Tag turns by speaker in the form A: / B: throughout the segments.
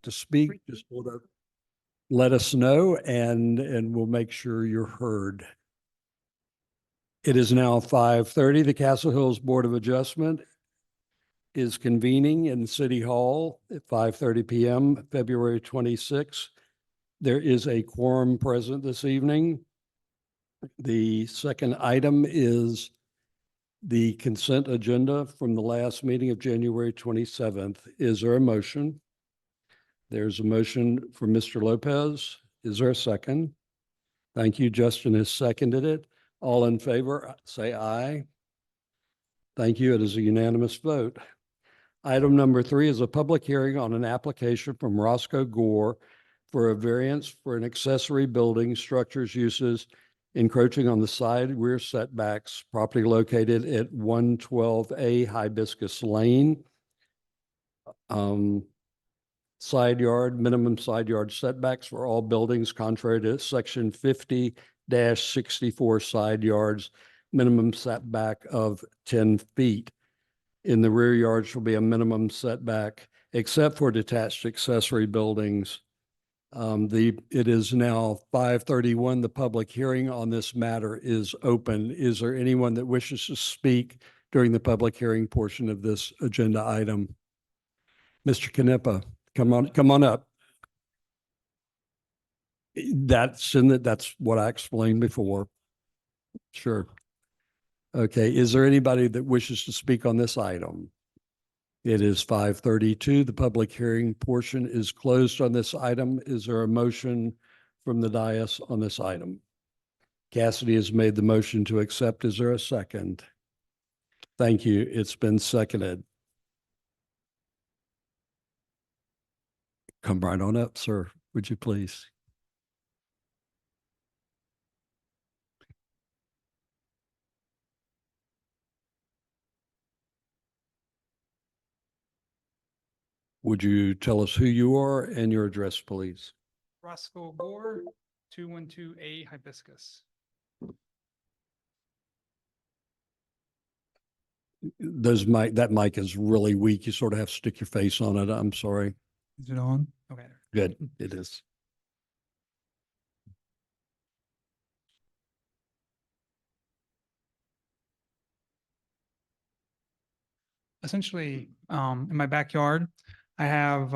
A: to speak, just let us know and we'll make sure you're heard. It is now 5:30. The Castle Hills Board of Adjustment is convening in City Hall at 5:30 p.m., February 26th. There is a quorum present this evening. The second item is the consent agenda from the last meeting of January 27th. Is there a motion? There's a motion from Mr. Lopez. Is there a second? Thank you. Justin has seconded it. All in favor, say aye. Thank you. It is a unanimous vote. Item number 3 is a public hearing on an application from Roscoe Gore for a variance for an accessory building, structures, uses encroaching on the side rear setbacks, property located at 112A Hibiscus Lane. Side yard, minimum side yard setbacks for all buildings contrary to section 50-64 side yards, minimum setback of 10 feet. In the rear yard shall be a minimum setback, except for detached accessory buildings. It is now 5:31. The public hearing on this matter is open. Is there anyone that wishes to speak during the public hearing portion of this agenda item? Mr. Canepa, come on up. That's what I explained before. Sure. Okay. Is there anybody that wishes to speak on this item? It is 5:32. The public hearing portion is closed on this item. Is there a motion from the dais on this item? Cassidy has made the motion to accept. Is there a second? Thank you. It's been seconded. Come right on up, sir. Would you please? Would you tell us who you are and your address, please?
B: Roscoe Gore, 212A Hibiscus.
A: That mic is really weak. You sort of have to stick your face on it. I'm sorry.
B: Is it on? Okay.
A: Good. It is.
B: Essentially, in my backyard, I have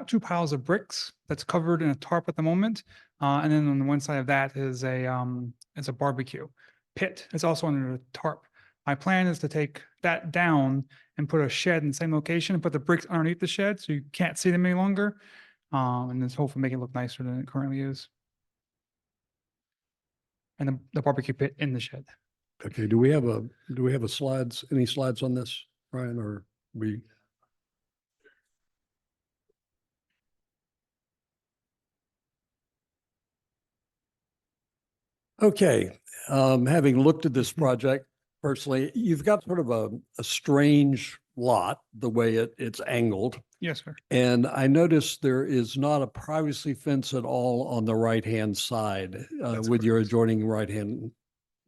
B: two piles of bricks that's covered in a tarp at the moment. And then on the one side of that is a barbecue pit. It's also under a tarp. My plan is to take that down and put a shed in the same location and put the bricks underneath the shed so you can't see them any longer. And this hopefully make it look nicer than it currently is. And the barbecue pit in the shed.
A: Okay. Do we have any slides on this, Ryan, or we? Okay. Having looked at this project personally, you've got sort of a strange lot, the way it's angled.
B: Yes, sir.
A: And I noticed there is not a privacy fence at all on the right-hand side with your adjoining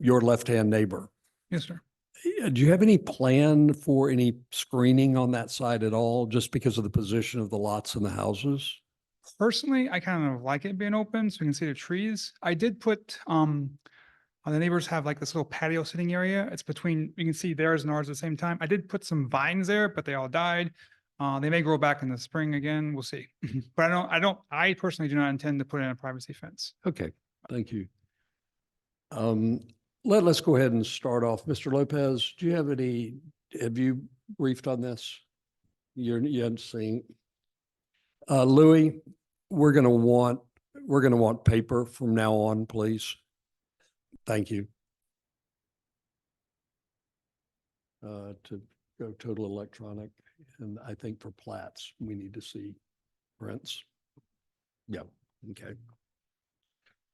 A: your left-hand neighbor.
B: Yes, sir.
A: Do you have any plan for any screening on that side at all, just because of the position of the lots and the houses?
B: Personally, I kind of like it being open so we can see the trees. I did put, the neighbors have like this little patio sitting area. It's between, you can see theirs and ours at the same time. I did put some vines there, but they all died. They may grow back in the spring again. We'll see. But I personally do not intend to put in a privacy fence.
A: Okay, thank you. Let's go ahead and start off. Mr. Lopez, have you briefed on this? You haven't seen. Louis, we're going to want paper from now on, please. Thank you. To go total electronic, and I think for plats, we need to see prints. Yeah, okay.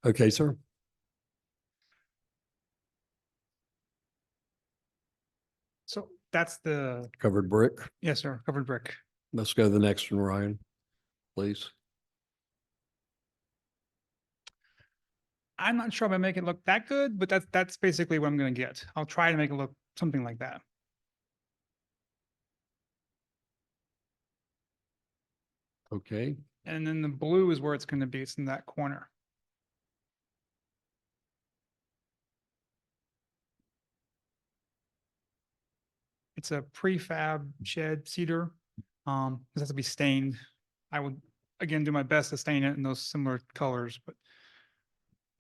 A: Okay, sir.
B: So that's the,
A: Covered brick.
B: yes, sir, covered brick.
A: Let's go to the next one, Ryan, please.
B: I'm not sure if I make it look that good, but that's basically what I'm going to get. I'll try to make it look something like that.
A: Okay,
B: And then the blue is where it's going to be. It's in that corner. It's a prefab shed cedar. It has to be stained. I would, again, do my best to stain it in those similar colors, but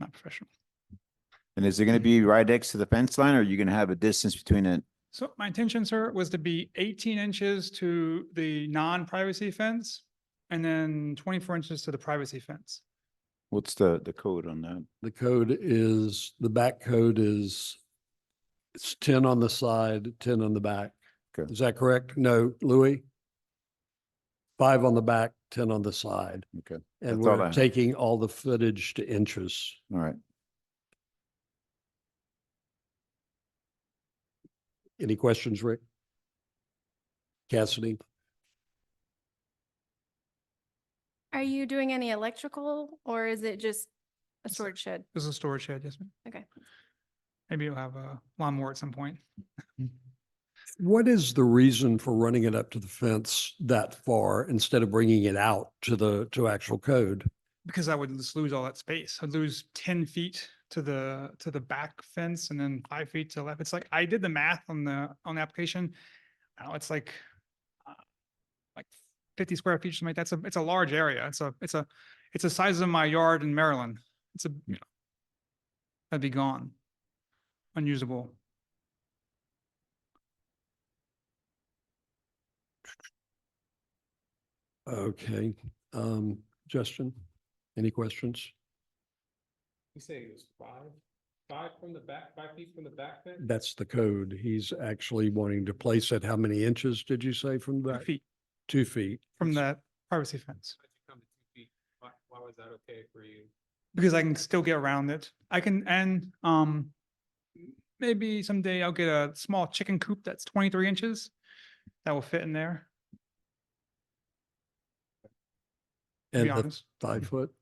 B: not professional.
C: And is it going to be right next to the fence line, or are you going to have a distance between it?
B: So my intention, sir, was to be 18 inches to the non-privacy fence and then 24 inches to the privacy fence.
C: What's the code on that?
A: the code is, the back code is, it's 10 on the side, 10 on the back.
C: Okay.
A: Is that correct? No, Louis? 5 on the back, 10 on the side.
C: Okay,
A: And
C: That's all I
A: we're
C: have.
A: taking all the footage to inches.
C: all right.
A: Any questions, Rick? Cassidy?
D: Are you doing any electrical or is it just a
B: It's-
D: storage shed?
B: This is a storage shed, yes, ma'am.
D: Okay.
B: Maybe you'll have a lawnmower at some point.
A: What is the reason for running it up to the fence that far instead of bringing it out to actual code?
B: Because I would just lose all that space. I'd lose 10 feet to the back fence and then 5 feet to the left. It's like, I did the math on the application. I don't know, it's like 50 square feet, something like that. It's a large area. It's the size of my yard in Maryland. It's a, you know, that'd be gone. Unusable.
A: Okay, Justin, any questions?
E: You say it was five from the back, 5 feet from the back fence?
A: That's the code. He's actually wanting to place it. How many inches did you say from the
B: 2
A: back?
B: feet
A: 2 feet.
B: from the privacy fence.
E: Why'd you come to 2 feet? Why was that okay for you?
B: Because I can still get around it. I can, and maybe someday I'll get a small chicken coop that's 23 inches. That will fit in there, to
A: And
B: be
A: the
B: honest.
A: 5 foot?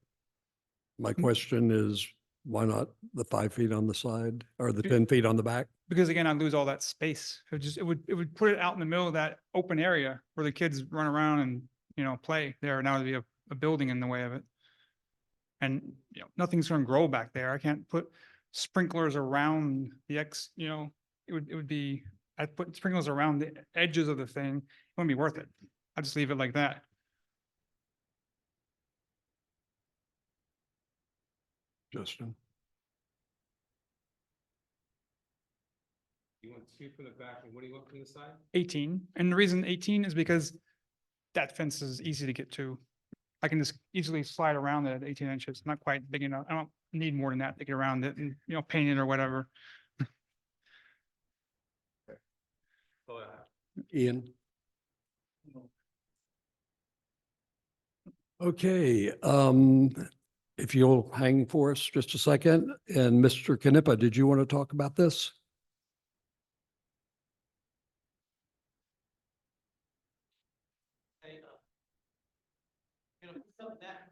A: My
B: Mm.
A: question is, why not the 5 feet on the side or the
B: Be-
A: 10 feet on the back?
B: Because again, I lose all that space. It would put it out in the middle of that open area where the kids run around and, you know, play there. Now there'd be a building in the way of it. And, you know, nothing's gonna grow back there. I can't put sprinklers around the you know, it would be, I'd put sprinklers around the edges of the thing. It wouldn't be worth it. I'd just leave it like that.
A: Justin?
E: You want 2 from the back, and what do you want from the side?
B: 18. And the reason 18 is because that fence is easy to get to. I can just easily slide around it at 18 inches, not quite big enough. I don't need more than that to get around it and, you know, paint it or whatever.
E: That's all I have.
A: Ian? Okay, if you'll hang for us just a second. And Mr. Canepa, did you want to talk about this?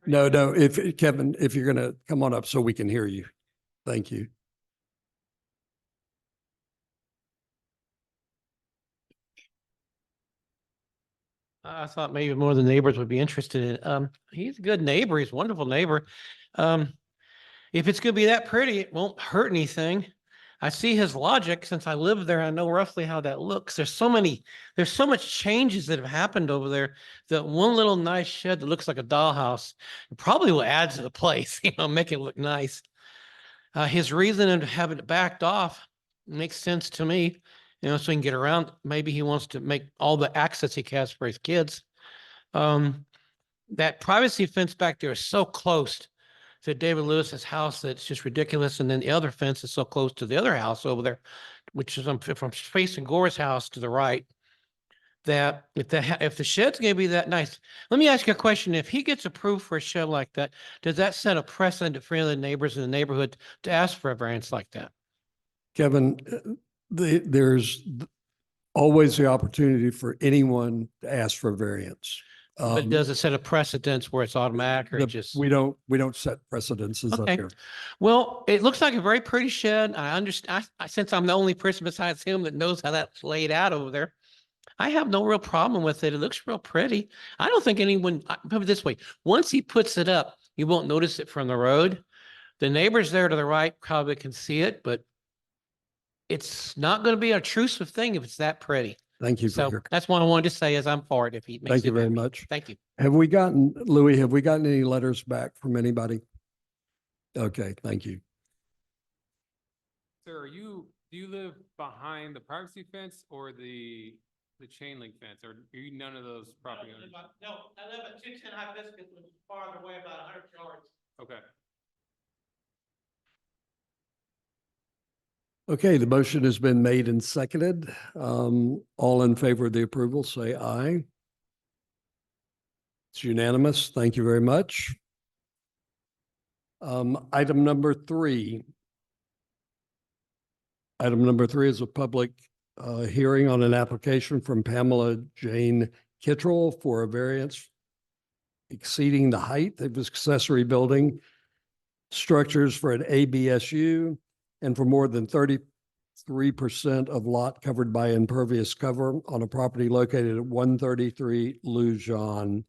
A: No, if Kevin, if you're going to come on up so we can hear you. Thank you.
F: I thought maybe more of the neighbors would be interested in it. He's a good neighbor. He's a wonderful neighbor. If it's gonna be that pretty, it won't hurt anything. I see his logic since I live there. I know roughly how that looks. There's so much changes that have happened over there. That one little nice shed that looks like a dollhouse probably will add to the place, you know, make it look nice. His reason in having it backed off makes sense to me. You know, so he can get around. Maybe he wants to make all the access he has for his kids. That privacy fence back there is so close to David Lewis's house that it's just ridiculous. And then the other fence is so close to the other house over there, which is from facing Gore's house to the right. That if the shed's gonna be that nice, let me ask you a question. If he gets approved for a shed like that, does that set a precedent for any of the neighbors in the neighborhood to ask for a variance like that?
A: Kevin, there's always the opportunity for anyone to ask for a variance.
F: But does it set a precedence where it's automatic or it just?
A: We don't set precedences up
F: Okay.
A: here.
F: Well, it looks like a very pretty shed. I understand, since I'm the only person besides him that knows how that's laid out over there. I have no real problem with it. It looks real pretty. I don't think anyone, put it this way, once he puts it up, you won't notice it from the road. The neighbors there to the right probably can see it, but it's not going to be a intrusive thing if it's that pretty.
A: Thank you for
F: So
A: your,
F: that's what I wanted to say as I'm for it if he makes
A: thank you
F: it
A: very
F: happen.
A: much.
F: Thank you.
A: Have we gotten, Louis, have we gotten any letters back from anybody? Okay, thank you.
E: Sir, do you live behind the privacy fence or the chain link fence, or are you none of those property owners?
F: No, I live at 210 Hibiscus, which is farther away about 100 yards.
E: Okay.
A: Okay, the motion has been made and seconded. All in favor of the approval, say aye. It's unanimous. Thank you very much. Item number 3. Item number 3 is a public hearing on an application from Pamela Jane Kittrell for a variance exceeding the height of accessory building structures for an ABSU and for more than 33% of lot covered by impervious cover on a property located at 133 Lujan.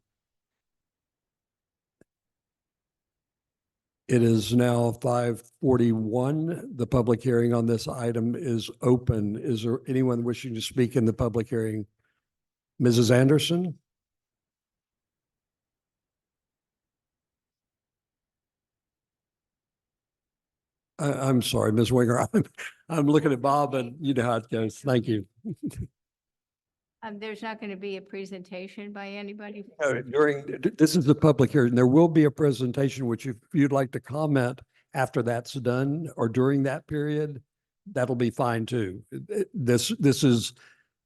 A: It is now 5:41. The public hearing on this item is open. Is there anyone wishing to speak in the public hearing? Mrs. Anderson? I'm sorry, Ms. Winger. I'm looking at Bob and you know how it goes. Thank you.
G: There's not going to be a presentation by anybody?
A: This is the public hearing. There will be a presentation, which if you'd like to comment after that's done or during that period, that'll be fine too. This is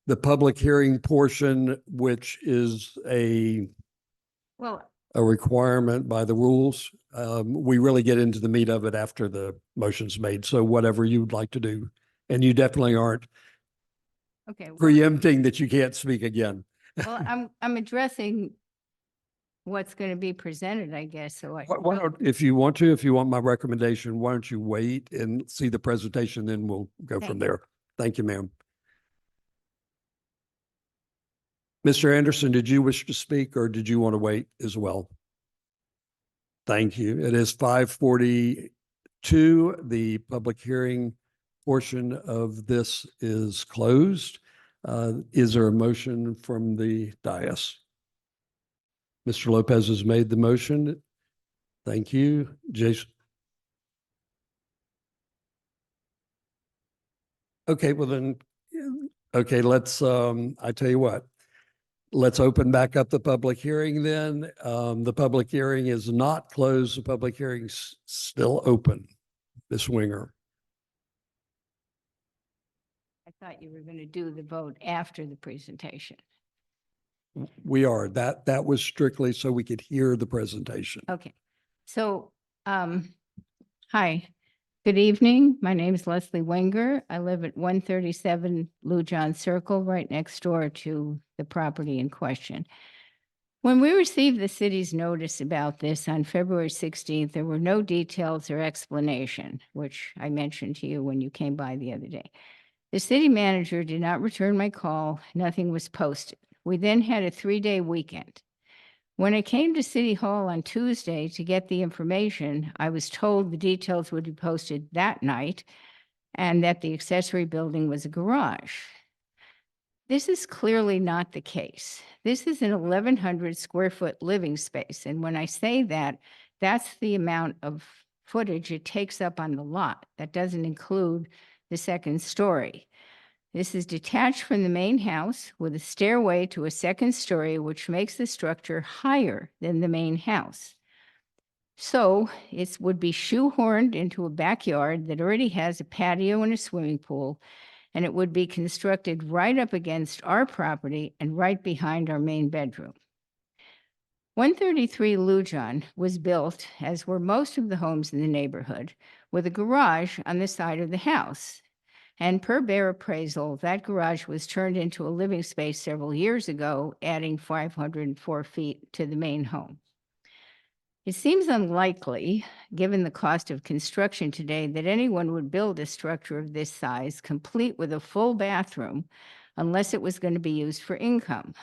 A: the public hearing portion, which is a
G: Well,
A: requirement by the rules. We really get into the meat of it after the motion's made. So whatever you'd like to do, and you definitely aren't
G: okay. Well,
A: preempting that you can't speak again.
G: I'm addressing what's going to be presented, I guess, so I.
A: Why don't, if you want my recommendation, why don't you wait and see the presentation, then we'll go from
G: Thank you.
A: there. Thank you, ma'am. Mr. Anderson, did you wish to speak or did you want to wait as well? Thank you. It is 5:42. The public hearing portion of this is closed. Is there a motion from the dais? Mr. Lopez has made the motion. Thank you. Jason. Okay, well then, okay, let's, I tell you what, let's open back up the public hearing then. The public hearing is not closed. The public hearing's still open. Ms. Winger.
G: I thought you were going to do the vote after the presentation.
A: We are. That was strictly so we could hear the presentation.
G: Okay. So, hi, good evening. My name is Leslie Wenger. I live at 137 Lujan Circle, right next door to the property in question. When we received the city's notice about this on February 16th, there were no details or explanation, which I mentioned to you when you came by the other day. The city manager did not return my call. Nothing was posted. We then had a 3-day weekend. When I came to City Hall on Tuesday to get the information, I was told the details would be posted that night and that the accessory building was a garage. This is clearly not the case. This is an 1,100 square foot living space. And when I say that, that's the amount of footage it takes up on the lot. That doesn't include the second story. This is detached from the main house with a stairway to a second story, which makes the structure higher than the main house. So it would be shoehorned into a backyard that already has a patio and a swimming pool, and it would be constructed right up against our property and right behind our main bedroom. 133 Lujan was built, as were most of the homes in the neighborhood, with a garage on the side of the house. And per bare appraisal, that garage was turned into a living space several years ago, adding 504 feet to the main home. It seems unlikely, given the cost of construction today, that anyone would build a structure of this size, complete with a full bathroom, unless it was going to be used for income.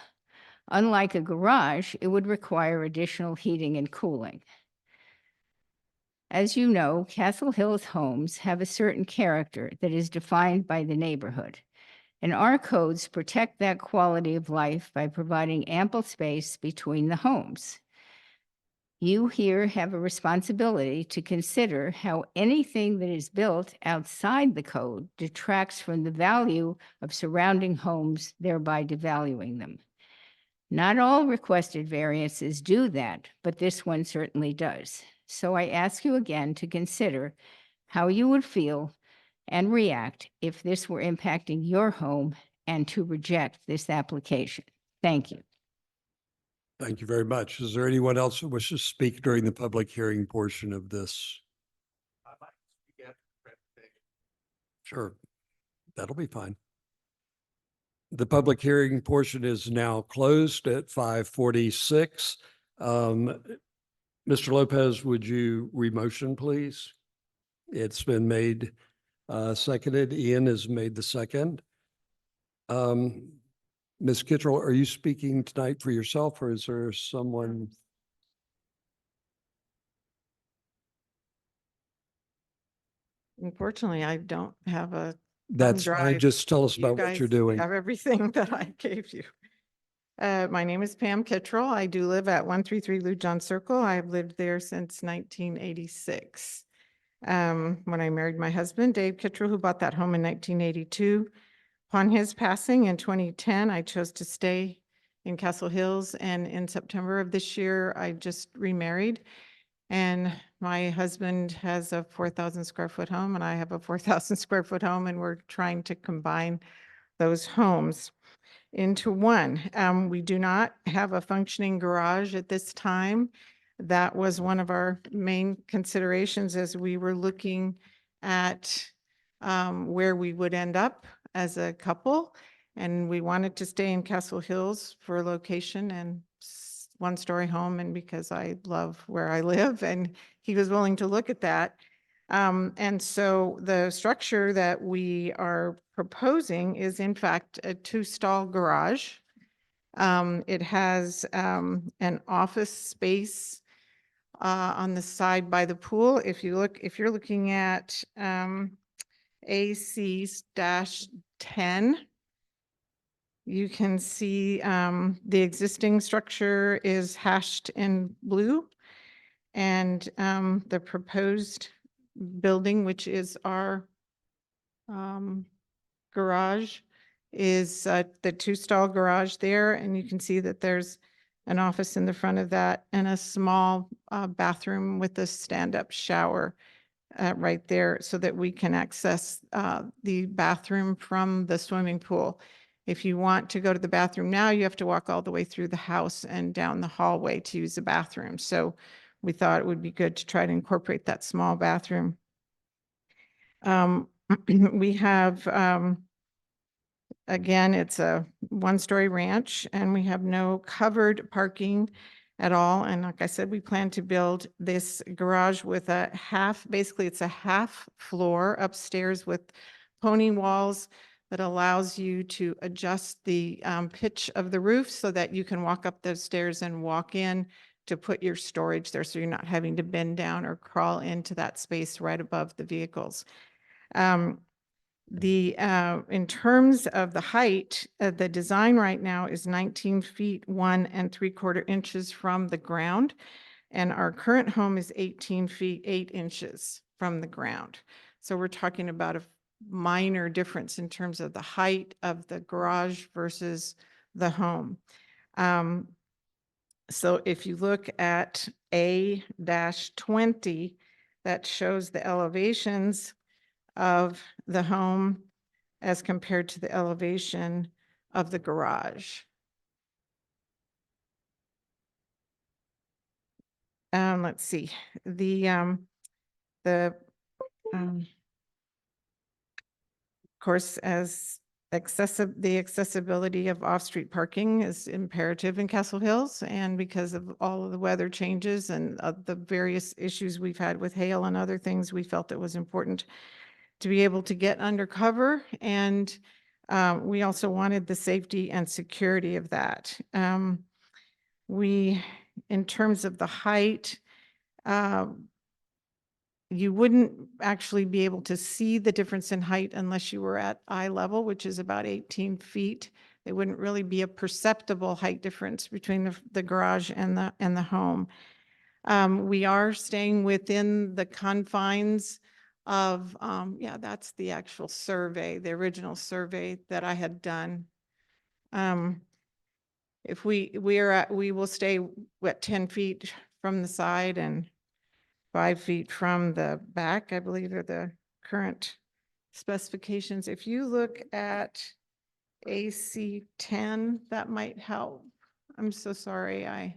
G: Unlike a garage, it would require additional heating and cooling. As you know, Castle Hills homes have a certain character that is defined by the neighborhood, and our codes protect that quality of life by providing ample space between the homes. You here have a responsibility to consider how anything that is built outside the code detracts from the value of surrounding homes, thereby devaluing them. Not all requested variances do that, but this one certainly does. So I ask you again to consider how you would feel and react if this were impacting your home and to reject this application. Thank you.
A: Thank you very much. Is there anyone else who wishes to speak during the public hearing portion of this? Sure, that'll be fine. The public hearing portion is now closed at 5:46. Mr. Lopez, would you remotion, please? It's been made, seconded. Ian has made the second. Ms. Kittrell, are you speaking tonight for yourself, or is there someone?
H: Unfortunately, I don't have a
A: That's fine.
H: drive.
A: Just tell us
H: You
A: about what you're
H: guys
A: doing.
H: have everything that I gave you. My name is Pam Kittrell. I do live at 133 Lou John Circle. I've lived there since 1986. When I married my husband, Dave Kittrell, who bought that home in 1982. Upon his passing in 2010, I chose to stay in Castle Hills, and in September of this year, I just remarried. And my husband has a 4,000 square foot home, and I have a 4,000 square foot home, and we're trying to combine those homes into one. We do not have a functioning garage at this time. That was one of our main considerations as we were looking at where we would end up as a couple. And we wanted to stay in Castle Hills for location and one-story home, and because I love where I live, and he was willing to look at that. And so the structure that we are proposing is in fact a 2-stall garage. It has an office space on the side by the pool. If you're looking at AC-10, you can see the existing structure is hashed in blue, and the proposed building, which is our garage, is the 2-stall garage there. And you can see that there's an office in the front of that and a small bathroom with a stand-up shower right there, so that we can access the bathroom from the swimming pool. If you want to go to the bathroom now, you have to walk all the way through the house and down the hallway to use the bathroom. So we thought it would be good to try to incorporate that small bathroom. We have, again, it's a 1-story ranch, and we have no covered parking at all. And like I said, we plan to build this garage with basically it's a half floor upstairs with pony walls that allows you to adjust the pitch of the roof so that you can walk up those stairs and walk in to put your storage there, so you're not having to bend down or crawl into that space right above the vehicles. In terms of the height, the design right now is 19 feet 1 3/4 inches from the ground, and our current home is 18 feet 8 inches from the ground. So we're talking about a minor difference in terms of the height of the garage versus the home. So if you look at A-20, that shows the elevations of the home as compared to the elevation of the garage. Let's see, of course, as the accessibility of off-street parking is imperative in Castle Hills, and because of all of the weather changes and the various issues we've had with hail and other things, we felt it was important to be able to get under cover and We also wanted the safety and security of that. In terms of the height, you wouldn't actually be able to see the difference in height unless you were at eye level, which is about 18 feet. There wouldn't really be a perceptible height difference between the garage and the home. We are staying within the confines of, yeah, that's the actual survey, the original survey that I had done. If we will stay at 10 feet from the side and 5 feet from the back, I believe are the current specifications. If you look at AC 10, that might help. I'm so sorry,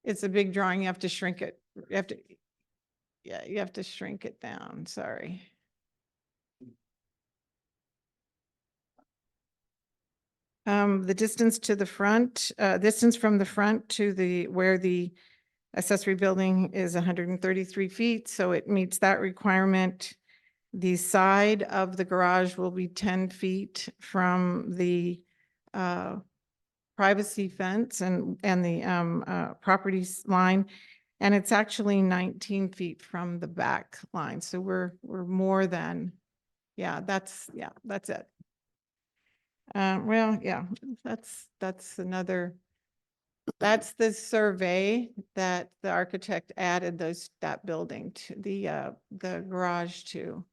H: it's a big drawing, you have to shrink it. You have to shrink it down, sorry. The distance to the front, distance from the front to where the accessory building is 133 feet, so it meets that requirement. The side of the garage will be 10 feet from the privacy fence and the properties line. And it's actually 19 feet from the back line. So we're more than, that's it. Well, yeah, that's the survey that the architect added that building to the garage to.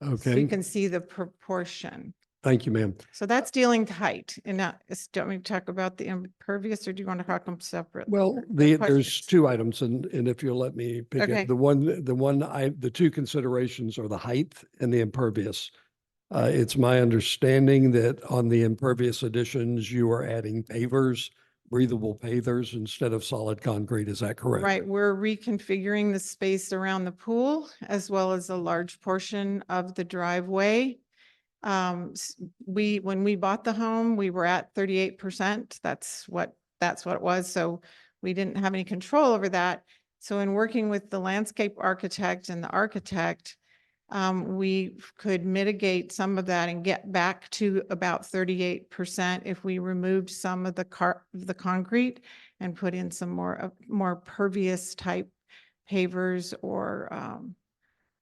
H: So
A: Okay,
H: you can see the proportion.
A: thank you, ma'am.
H: So that's dealing to height. And now, do you want me to talk about the impervious or do you want to talk them separate?
A: Well, there's
H: questions.
A: two items and if you'll let me pick
H: Okay.
A: it, the two considerations are the height and the impervious. It's my understanding that on the impervious additions, you are adding pavers, breathable pavers instead of solid concrete. Is that correct?
H: Right, we're reconfiguring the space around the pool as well as a large portion of the driveway. When we bought the home, we were at 38%. That's what it was. So we didn't have any control over that. So in working with the landscape architect and the architect, we could mitigate some of that and get back to about 38% if we removed some of the concrete and put in some more pervious type pavers or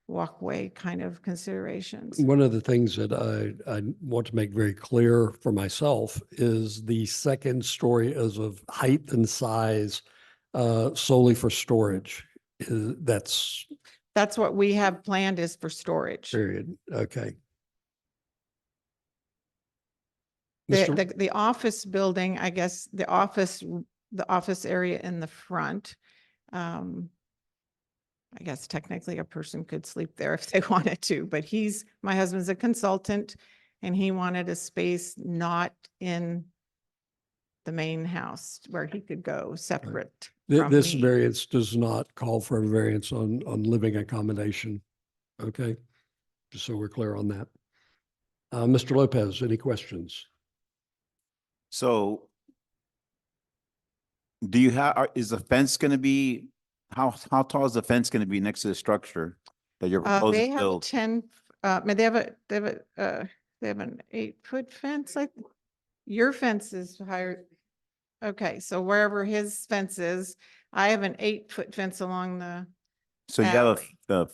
H: walkway kind of considerations.
A: One of the things that I want to make very clear for myself is the second story is of height and size solely for storage.
H: That's what we have planned is for storage.
A: Period. Okay.
H: The office building, I guess, the office area in the front. I guess technically a person could sleep there if they wanted to, but my husband's a consultant and he wanted a space not in the main house where he could go separate. from
A: This
H: me.
A: variance does not call for a variance on living accommodation. Okay, just so we're clear on that. Mr. Lopez, any questions?
C: So is the fence going to be, how tall is the fence going to be next to the structure that you're
H: They
C: proposing to
H: have a
C: build?
H: 10, they have an 8-foot fence, like your fence is higher. Okay, so wherever his fence is, I have an 8-foot fence along the,
C: So you have
H: alley.
C: the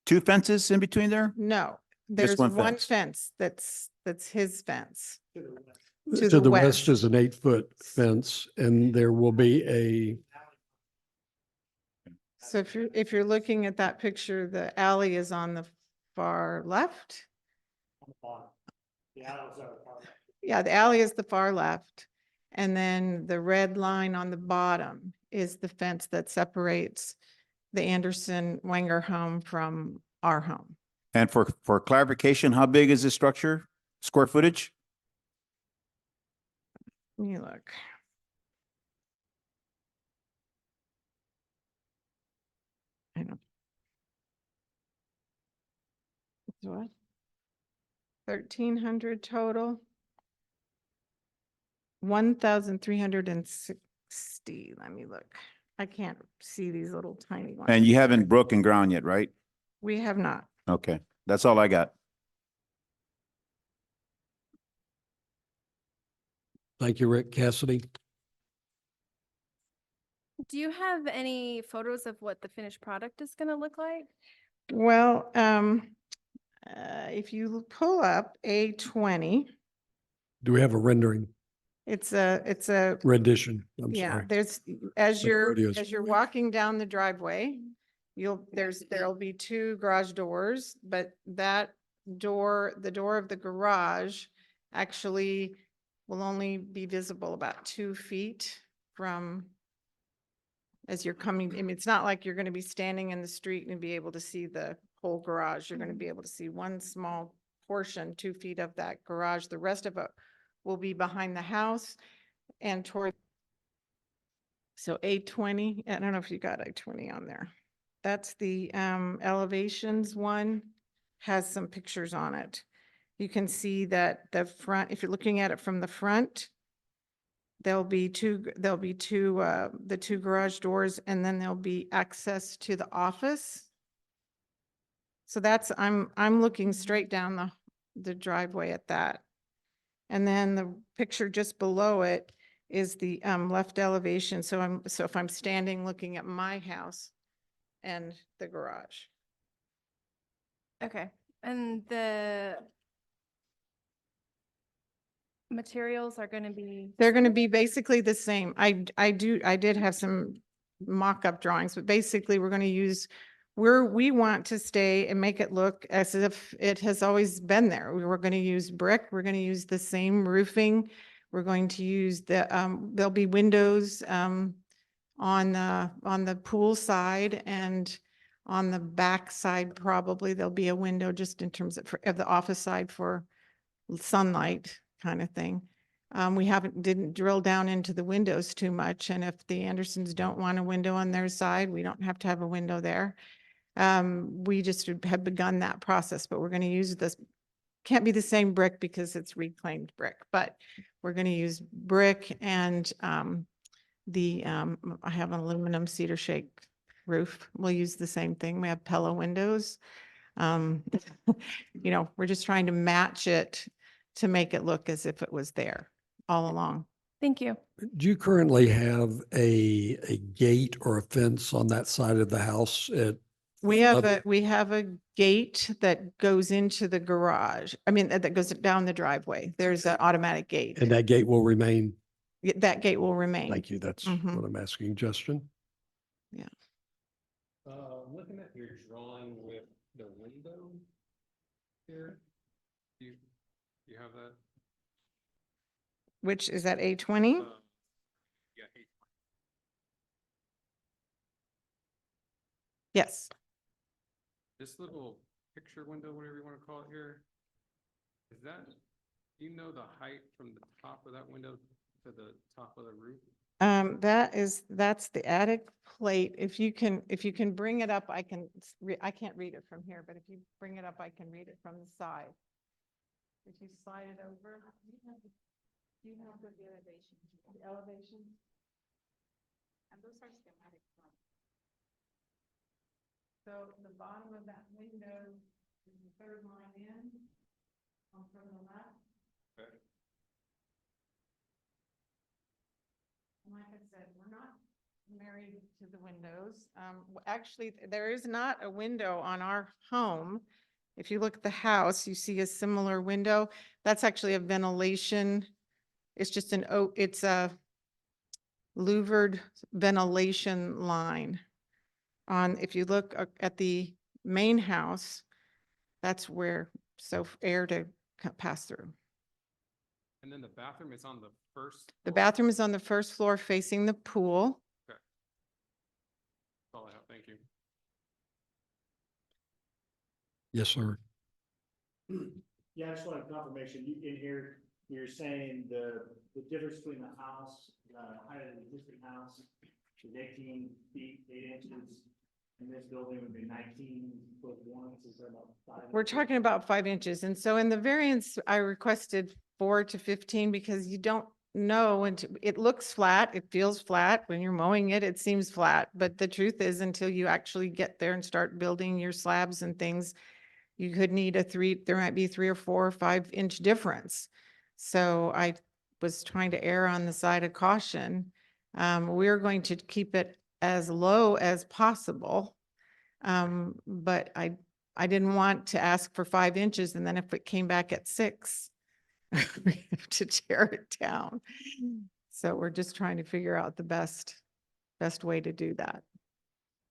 C: two fences in between there?
H: no, there's
C: one
H: one
C: fence.
H: fence that's his fence.
A: To
H: the
A: the
H: west.
A: west is an 8-foot fence and there will be
H: So if you're looking at that picture, the alley is on the far left. Yeah, the alley is the far left. And then the red line on the bottom is the fence that separates the Anderson Wenger home from our home.
C: And for clarification, how big is this structure? Square footage?
H: Let me look. I don't. It's what? 1,300 total. 1,360. Let me look. I can't see these little tiny ones.
C: And you haven't broken ground yet, right?
H: We have not.
C: Okay, that's all I got.
A: Thank you, Rick. Cassidy?
D: Do you have any photos of what the finished product is gonna look like?
H: Well, if you pull up A20,
A: Do we have a rendering
H: it's a
A: rendition? I'm
H: yeah,
A: sorry.
H: there's, as
A: The rodeos.
H: you're walking down the driveway, there'll be two garage doors, but that door, the door of the garage actually will only be visible about 2 feet from as you're coming, I mean, it's not like you're going to be standing in the street and be able to see the whole garage. You're going to be able to see one small portion, 2 feet of that garage. The rest of it will be behind the house and toward. So A20, I don't know if you got A20 on there. That's the elevations one, has some pictures on it. You can see that the front, if you're looking at it from the front, the two garage doors, and then there'll be access to the office. So that's, I'm looking straight down the driveway at that. And then the picture just below it is the left elevation. So if I'm standing looking at my house and the garage.
D: Okay, and the materials are gonna be?
H: They're going to be basically the same. I did have some mock-up drawings, but basically we're going to use, we want to stay and make it look as if it has always been there. We're going to use brick. We're going to use the same roofing. We're going to use there'll be windows on the pool side, and on the back side, probably there'll be a window just in terms of the office side for sunlight kind of thing. We didn't drill down into the windows too much. And if the Andersons don't want a window on their side, we don't have to have a window there. We just have begun that process, but we're going to use this, can't be the same brick because it's reclaimed brick, but we're going to use brick and I have an aluminum cedar shake roof. We'll use the same thing. We have pillow windows. We're just trying to match it to make it look as if it was there all along.
D: Thank you.
A: Do you currently have a gate or a fence on that side of the house?
H: We have a gate that goes into the garage. I mean, that goes down the driveway. There's an automatic gate.
A: And that gate will remain?
H: That gate will remain.
A: Thank you. That's
H: Mhm.
A: what I'm asking. Justin?
E: Looking at your drawing with the window here, do you have that?
H: Which is that A20?
E: Yeah.
H: Yes.
E: This little picture window, whatever you want to call it here, is that, do you know the height from the top of that window to the top of the roof?
H: That's the attic plate. If you can bring it up, I can't read it from here, but if you bring it up, I can read it from the side. If you slide it over, do you have the elevation? And those are schematic. So the bottom of that window is the third line in from the left.
E: Okay.
H: And like I said, we're not married to the windows. Actually, there is not a window on our home. If you look at the house, you see a similar window. That's actually a ventilation. It's just it's a louvered ventilation line. If you look at the main house, that's where air to pass through.
E: And then the bathroom is on the first?
H: The
E: floor?
H: bathroom is on the first floor facing the pool.
E: That's all I have. Thank you.
A: Yes, sir.
I: Yeah, I just wanted confirmation. In here, you're saying the difference between the house, the height of the existing house is 18 feet, 8 inches. And this building would be 19 ft 1 inches, so about 5
H: We're
I: inches.
H: talking about 5 inches. And so in the variance, I requested 4 to 15 because you don't know, and it looks flat. It feels flat. When you're mowing it, it seems flat. But the truth is, until you actually get there and start building your slabs and things, you could need there might be 3 or 4 or 5 inch difference. So was trying to err on the side of caution. We're going to keep it as low as possible. But I didn't want to ask for 5 inches, and then if it came back at 6, we have to tear it down. So we're just trying to figure out the best way to do that.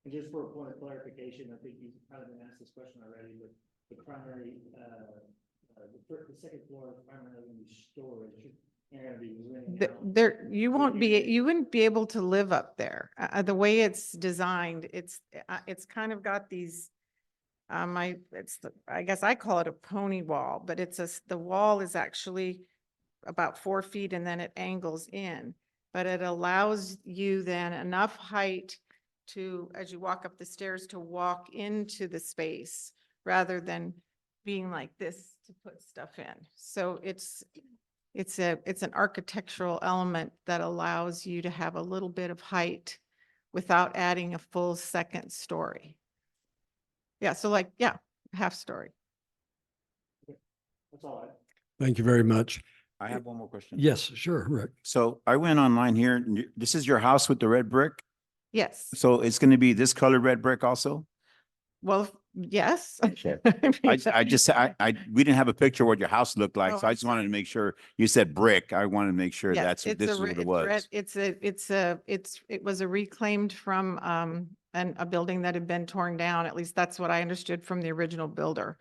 I: And just for a point of clarification, I think you've kind of been asked this question already, but the primary, the second floor is primarily going to be storage. You're going to be renting out.
H: There, you won't be, you wouldn't be able to live up there. The way it's designed, it's kind of got these, I guess I call it a pony wall, but the wall is actually about 4 feet and then it angles in. But it allows you then enough height to, as you walk up the stairs, to walk into the space rather than being like this to put stuff in. So it's an architectural element that allows you to have a little bit of height without adding a full second story. Yeah, so like, yeah, half story.
I: That's all right.
A: Thank you very much.
C: I have one more question.
A: Yes, sure, Rick.
C: So I went online here. This is your house with the red brick?
H: Yes.
C: So it's going to be this color red brick also?
H: Well, yes.
C: Okay.
H: I mean,
C: we didn't have a picture of what your house looked like,
H: Oh,
C: so I
H: I'm
C: just wanted to make sure, you said brick. I wanted to make sure
H: yes,
C: this is what it was.
H: it was a reclaimed from a building that had been torn down. At least that's what I understood from the original builder.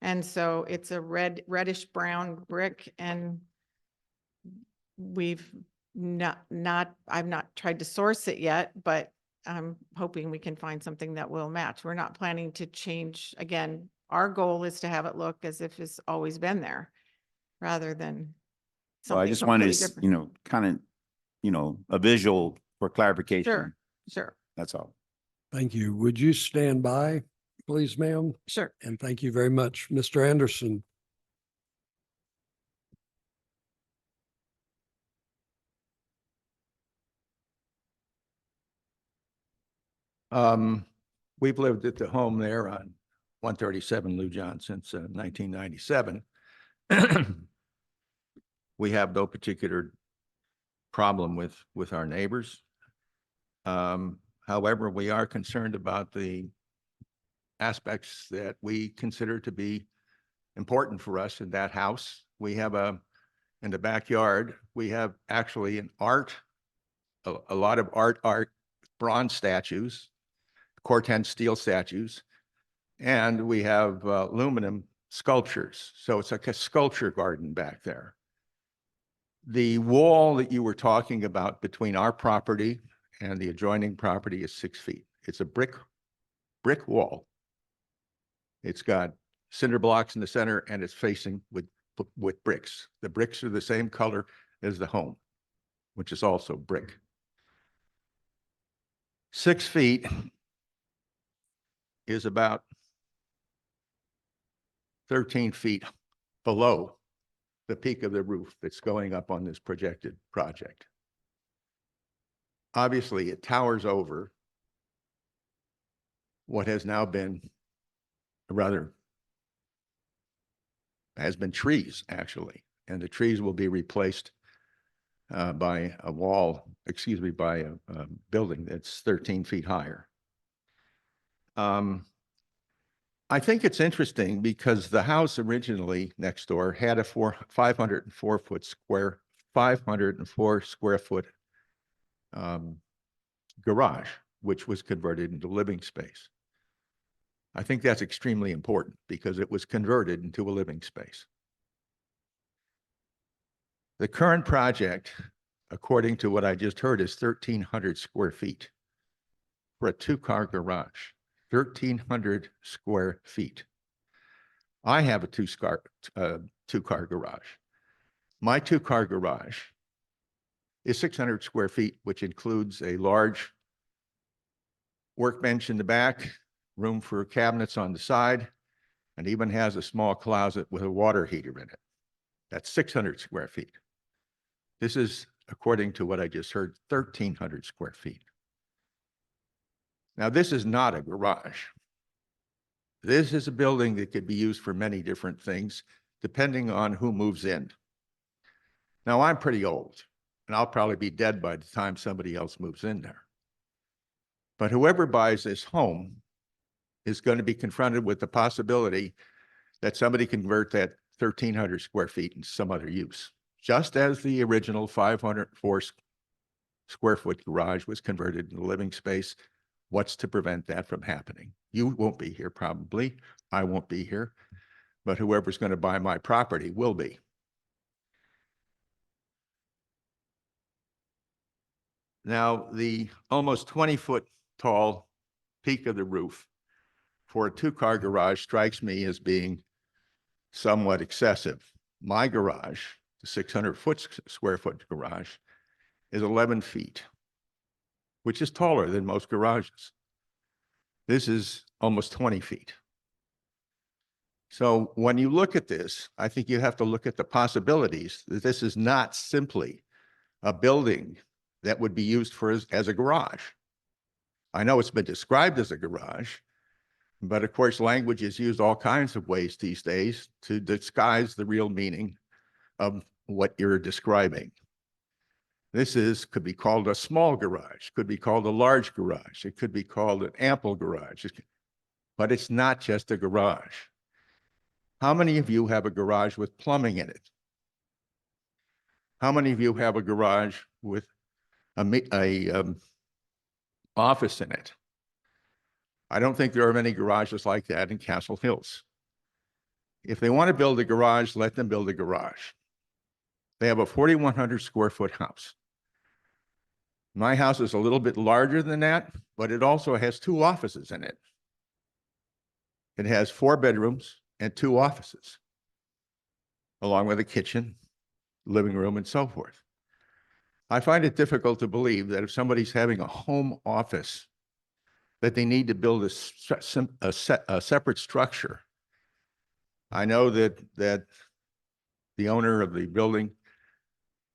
H: And so it's a reddish brown brick, and I've not tried to source it yet, but I'm hoping we can find something that will match. We're not planning to change. Again, our goal is to have it look as if it's always been there rather than
C: So I
H: something
C: just wanted
H: completely
C: to,
H: different.
C: kind of, a visual for clarification.
H: Sure, sure,
C: That's all.
A: Thank you. Would you stand by, please, ma'am?
H: sure.
A: And thank you very much. Mr. Anderson.
J: We've lived at the home there on 137 Lou John since 1997. We have no particular problem with our neighbors. However, we are concerned about the aspects that we consider to be important for us in that house. We have in the backyard, we have actually a lot of art bronze statues, Corten steel statues, and we have aluminum sculptures. So it's like a sculpture garden back there. The wall that you were talking about between our property and the adjoining property is 6 feet. It's a brick wall. It's got cinder blocks in the center and it's facing with bricks. The bricks are the same color as the home, which is also brick. 6 feet is about 13 feet below the peak of the roof that's going up on this projected project. Obviously, it towers over what has now been has been trees, actually, and the trees will be replaced by a building that's 13 feet higher. I think it's interesting because the house originally next door had a 504 square foot garage, which was converted into living space. I think that's extremely important because it was converted into a living space. The current project, according to what I just heard, is 1,300 square feet for a 2-car garage. 1,300 square feet. I have a two-car garage. My 2-car garage is 600 square feet, which includes a large workbench in the back, room for cabinets on the side, and even has a small closet with a water heater in it. That's 600 square feet. This is, according to what I just heard, 1,300 square feet. Now, this is not a garage. This is a building that could be used for many different things, depending on who moves in. Now, I'm pretty old, and I'll probably be dead by the time somebody else moves in there. But whoever buys this home is going to be confronted with the possibility that somebody convert that 1,300 square feet into some other use, just as the original 504 square foot garage was converted into living space. What's to prevent that from happening? You won't be here probably. I won't be here, but whoever's going to buy my property will be. Now, the almost 20-foot tall peak of the roof for a two-car garage strikes me as being somewhat excessive. My garage, the 600 square foot garage, is 11 feet, which is taller than most garages. This is almost 20 feet. So when you look at this, I think you have to look at the possibilities that this is not simply a building that would be used for as a garage. I know it's been described as a garage, but of course, language is used all kinds of ways these days to disguise the real meaning of what you're describing. Could be called a small garage, could be called a large garage, it could be called an ample garage, but it's not just a garage. How many of you have a garage with plumbing in it? How many of you have a garage with a office in it? I don't think there are many garages like that in Castle Hills. If they want to build a garage, let them build a garage. They have a 4,100 square foot house. My house is a little bit larger than that, but it also has 2 offices in it. It has 4 bedrooms and 2 offices, along with a kitchen, living room, and so forth. I find it difficult to believe that if somebody's having a home office, that they need to build a separate structure. I know that the owner of the building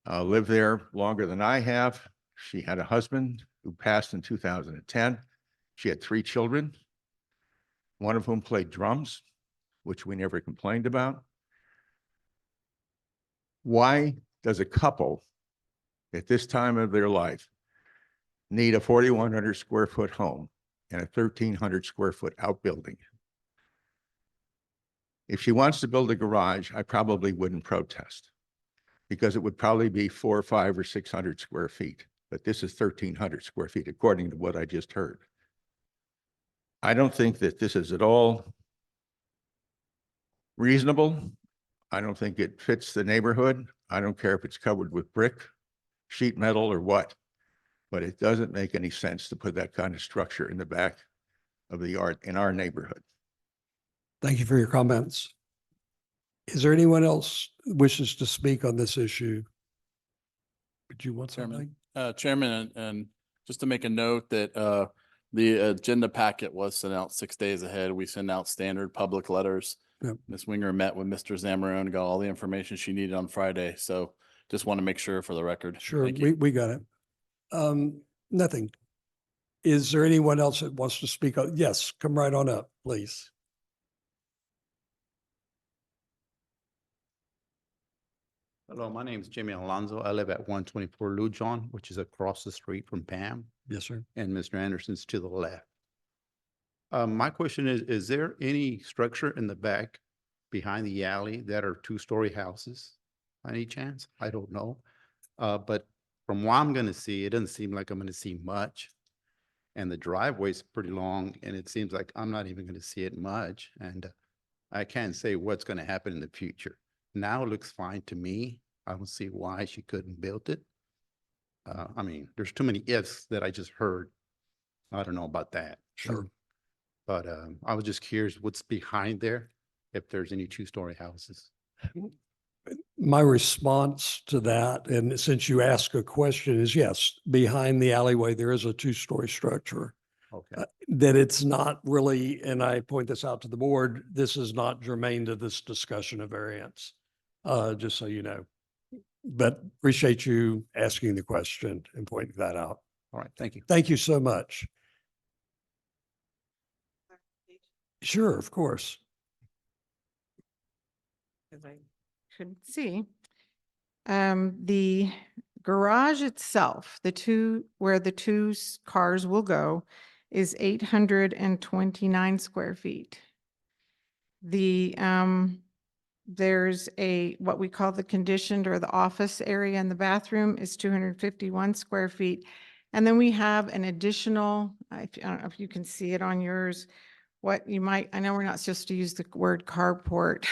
J: lived there longer than I have. She had a husband who passed in 2010. She had 3 children, one of whom played drums, which we never complained about. Why does a couple at this time of their life need a 4,100 square foot home and a 1,300 square foot outbuilding? If she wants to build a garage, I probably wouldn't protest, because it would probably be 400 or 500 or 600 square feet. But this is 1,300 square feet, according to what I just heard. I don't think that this is at all reasonable. I don't think it fits the neighborhood. I don't care if it's covered with brick, sheet metal, or what, but it doesn't make any sense to put that kind of structure in the back of the yard in our neighborhood.
A: Thank you for your comments. Is there anyone else who wishes to speak on this issue? Would you want something?
K: Chairman, and just to make a note that the agenda packet was sent out 6 days ahead. We send out standard public letters.
A: Yep.
K: Ms. Winger met with Mr. Zamarone, got all the information she needed on Friday. So just want to make sure for the record.
A: Sure,
K: Thank you.
A: we got it. Nothing. Is there anyone else that wants to speak? Yes, come right on up, please.
L: Hello, my name is Jimmy Alonso. I live at 124 Lujan, which is across the street from Pam,
A: Yes, sir.
L: and Mr. Anderson's to the left. My question is there any structure in the back behind the alley that are 2-story houses by any chance? I don't know. But from what I'm gonna see, it doesn't seem like I'm gonna see much. And the driveway's pretty long, and it seems like I'm not even gonna see it much. And I can't say what's gonna happen in the future. Now it looks fine to me. I don't see why she couldn't build it. I mean, there's too many ifs that I just heard. I don't know about that.
A: Sure.
L: But I was just curious what's behind there, if there's any 2-story houses.
A: My response to that, and since you ask a question, is yes, behind the alleyway, there is a 2-story structure.
L: Okay,
A: That it's not really, and I point this out to the board, this is not germane to this discussion of variance, just so you know. But appreciate you asking the question and pointing that out.
L: all right, thank you.
A: Thank you so much. Sure, of course.
H: Because I couldn't see. The garage itself, where the cars will go, is 829 square feet. There's what we call the conditioned or the office area in the bathroom is 251 square feet. And then we have an additional, I don't know if you can see it on yours, I know we're not supposed to use the word carport,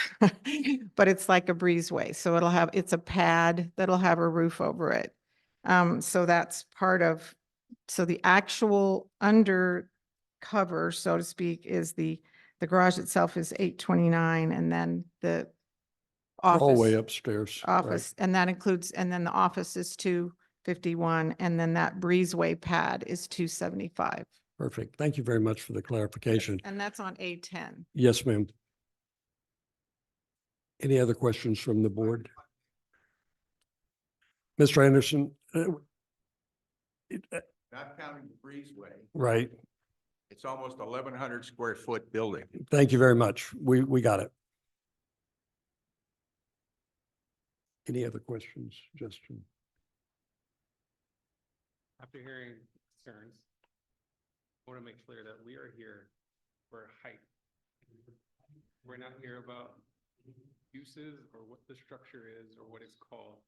H: but it's like a breezeway. So it's a pad that'll have a roof over it. So that's so the actual undercover, so to speak, is the garage itself is 829, and then the
A: Hallway
H: office,
A: upstairs. right.
H: and that includes, and then the office is 251, and then that breezeway pad is 275.
A: Perfect. Thank you very much for the clarification.
H: And that's on A10.
A: Yes, ma'am. Any other questions from the board? Mr. Anderson?
J: Not counting the breezeway,
A: Right.
J: it's almost 1,100 square foot building.
A: Thank you very much. We got it. Any other questions, Justin?
E: After hearing concerns, I want to make clear that we are here for height. We're not here about uses or what the structure is or what it's called.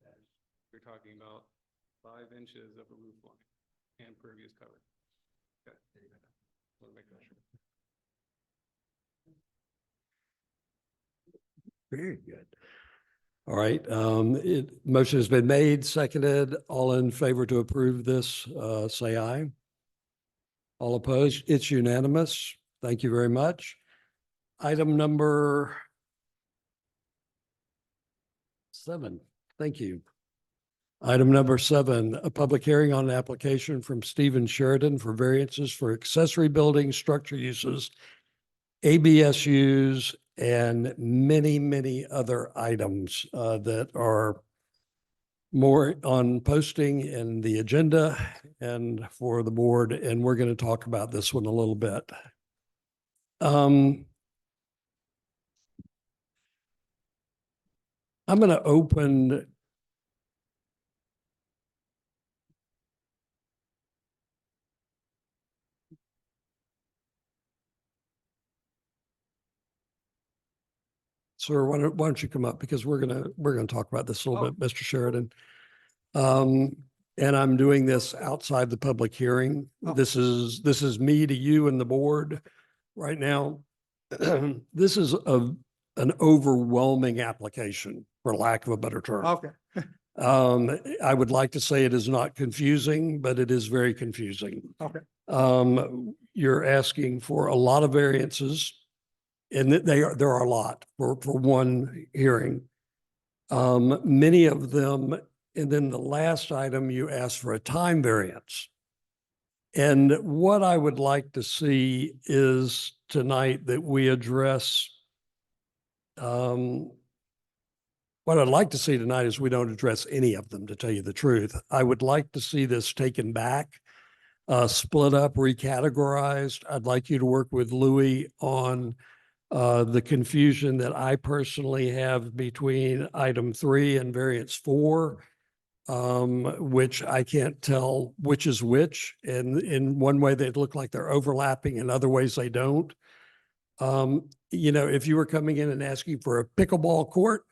E: We're talking about 5 inches of a roof line and pervious cover. Okay. Want to make that sure.
A: Very good. All right, motion has been made, seconded. All in favor to approve this, say aye. All opposed? It's unanimous. Thank you very much. Item number 7. Thank you. Item number 7, a public hearing on an application from Stephen Sheridan for variances for accessory building structure uses, ABSUs, and many, many other items that are more on posting in the agenda and for the board, and we're going to talk about this one a little bit. I'm going to open Sir, why don't you come up, because we're gonna talk about this a little bit, Mr. Sheridan. And I'm doing this outside the public hearing. This is me to you and the board right now. This is an overwhelming application, for lack of a better term.
M: Okay.
A: I would like to say it is not confusing, but it is very confusing.
M: Okay.
A: You're asking for a lot of variances, and there are a lot for one hearing. Many of them, and then the last item, you asked for a time variance. And what I would like to see is tonight that we address, what I'd like to see tonight is we don't address any of them, to tell you the truth. I would like to see this taken back, split up, recategorized. I'd like you to work with Louis on the confusion that I personally have between item 3 and variance 4, which I can't tell which is which. And in one way, they look like they're overlapping, in other ways they don't. If you were coming in and asking for a pickleball court,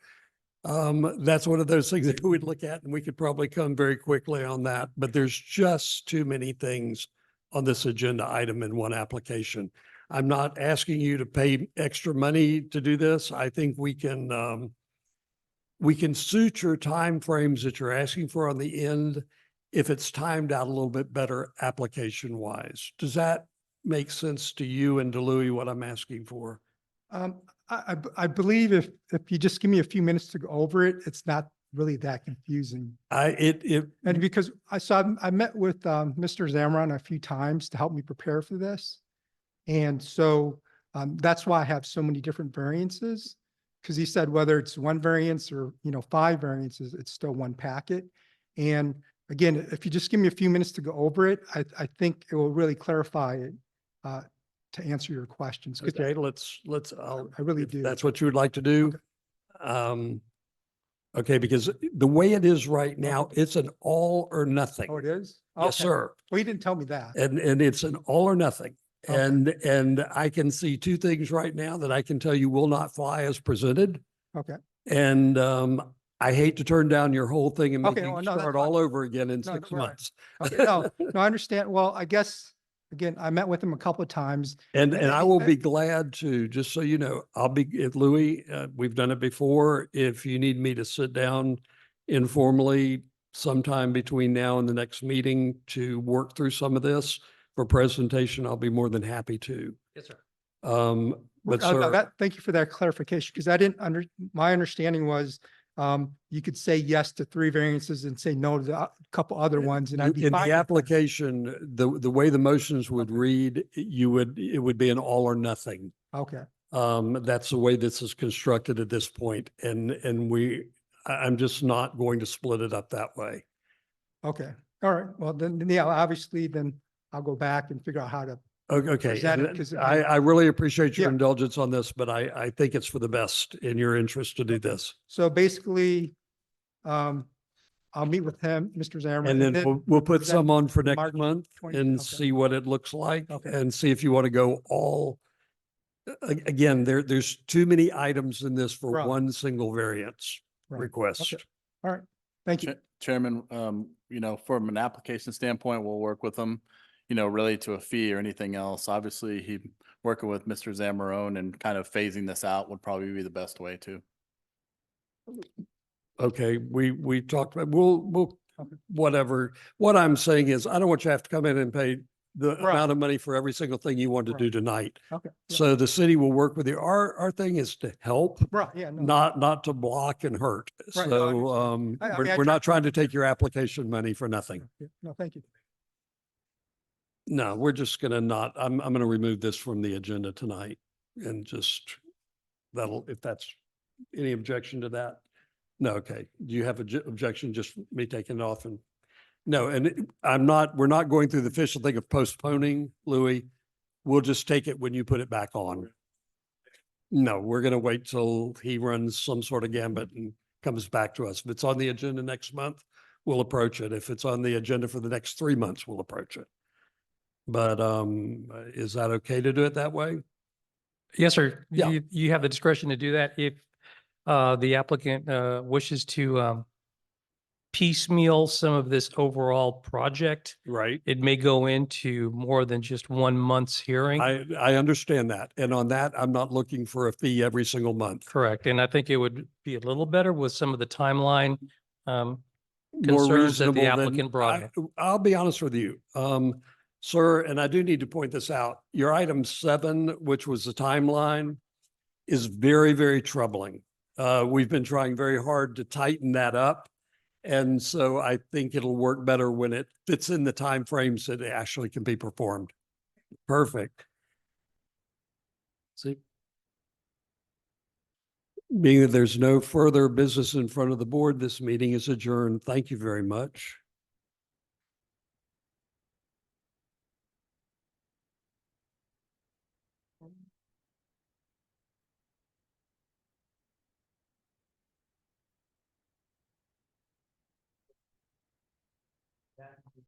A: that's one of those things that we'd look at, and we could probably come very quickly on that. But there's just too many things on this agenda item in one application. I'm not asking you to pay extra money to do this. I think we can suit your timeframes that you're asking for on the end if it's timed out a little bit better application wise. Does that make sense to you and to Louis, what I'm asking for?
M: I believe if you just give me a few minutes to go over it, it's not really that confusing.
A: And
M: because I met with Mr. Zamron a few times to help me prepare for this. And so that's why I have so many different variances, because he said whether it's one variance or, 5 variances, it's still one packet. And again, if you just give me a few minutes to go over it, I think it will really clarify it to answer your questions.
A: Okay,
M: I really
A: if
M: do.
A: that's what you would like to do. Okay, because the way it is right now, it's an all or nothing.
M: Oh, it is?
A: Yes,
M: Okay.
A: sir.
M: Well, you didn't tell me that.
A: And it's an all or nothing.
M: Okay.
A: And I can see two things right now that I can tell you will not fly as presented.
M: Okay.
A: And I hate to turn down your whole thing and make
M: Okay,
A: you
M: well, no, that's
A: start
M: fine.
A: all over again in
M: No,
A: 6
M: right.
A: months.
M: Okay, no, I understand. Well, I guess, again, I met with him a couple of times.
A: And
M: Yeah,
A: I will be glad to, just so you know, I'll be, if Louis, we've done it before. If you need me to sit down informally sometime between now and the next meeting to work through some of this for presentation, I'll be more than happy to.
F: Yes, sir.
A: But
M: No,
A: sir,
M: that, thank you for that clarification, because I didn't my understanding was you could say yes to 3 variances and say no to the couple other ones, and I'd be
A: in
M: fine
A: the
M: with that.
A: application, the way the motions would read, it would be an all or nothing.
M: Okay,
A: That's the way this is constructed at this point, and I'm just not going to split it up that way.
M: okay. All right. Well, then, yeah, obviously, then I'll go back and figure out how to,
A: Okay,
M: present it,
A: and
M: 'cause
A: I really appreciate your
M: Yeah.
A: indulgence on this, but I think it's for the best in your interest to do this.
M: so basically, I'll meet with him, Mr. Zimmerman.
A: And then we'll put
M: present
A: some on for next
M: March
A: month
M: 20
A: and
M: okay.
A: see what it looks like
M: Okay.
A: and see if you want to go all. Again, there's too many items in this for
M: Right.
A: one single variance
M: Right.
A: request.
M: Okay. All right. Thank you.
E: Chairman, from an application standpoint, we'll work with them, really to a fee or anything else. Obviously, working with Mr. Zamorone and kind of phasing this out would probably be the best way too.
A: Okay, we talked about, we'll,
M: Okay.
A: whatever. What I'm saying is, I don't want you to have to come in and pay the
M: Right.
A: amount of money for every single thing you want to do
M: Right.
A: tonight.
M: Okay. Yeah.
A: So the city will work with you. Our thing is to help,
M: Right. Yeah. No.
A: not to block and hurt.
M: Right, no, I
A: So,
M: understand. I mean, I
A: we're
M: tried-
A: not trying to take your application money for nothing.
M: Yeah, no, thank you.
A: No, we're just gonna not, I'm gonna remove this from the agenda tonight and just, if that's any objection to that? No, okay. Do you have a objection, just me taking it off and? No, and we're not going through the official thing of postponing, Louis. We'll just take it when you put it back on. No, we're gonna wait till he runs some sort of gambit and comes back to us. If it's on the agenda next month, we'll approach it. If it's on the agenda for the next 3 months, we'll approach it. But is that okay to do it that way?
N: Yes, sir.
A: Yeah.
N: You have the discretion to do that if the applicant wishes to piecemeal some of this overall project.
A: Right.
N: It may go into more than just 1 month's hearing.
A: I understand that. And on that, I'm not looking for a fee every single month.
N: Correct. And I think it would be a little better with some of the timeline
A: More
N: concerns that the
A: reasonable than,
N: applicant brought up.
A: I'll be honest with you. Sir, and I do need to point this out, your item 7, which was the timeline, is very, very troubling. We've been trying very hard to tighten that up. And so I think it'll work better when it fits in the timeframes that it actually can be performed. Perfect. See? Being that there's no further business in front of the board, this meeting is adjourned. Thank you very much.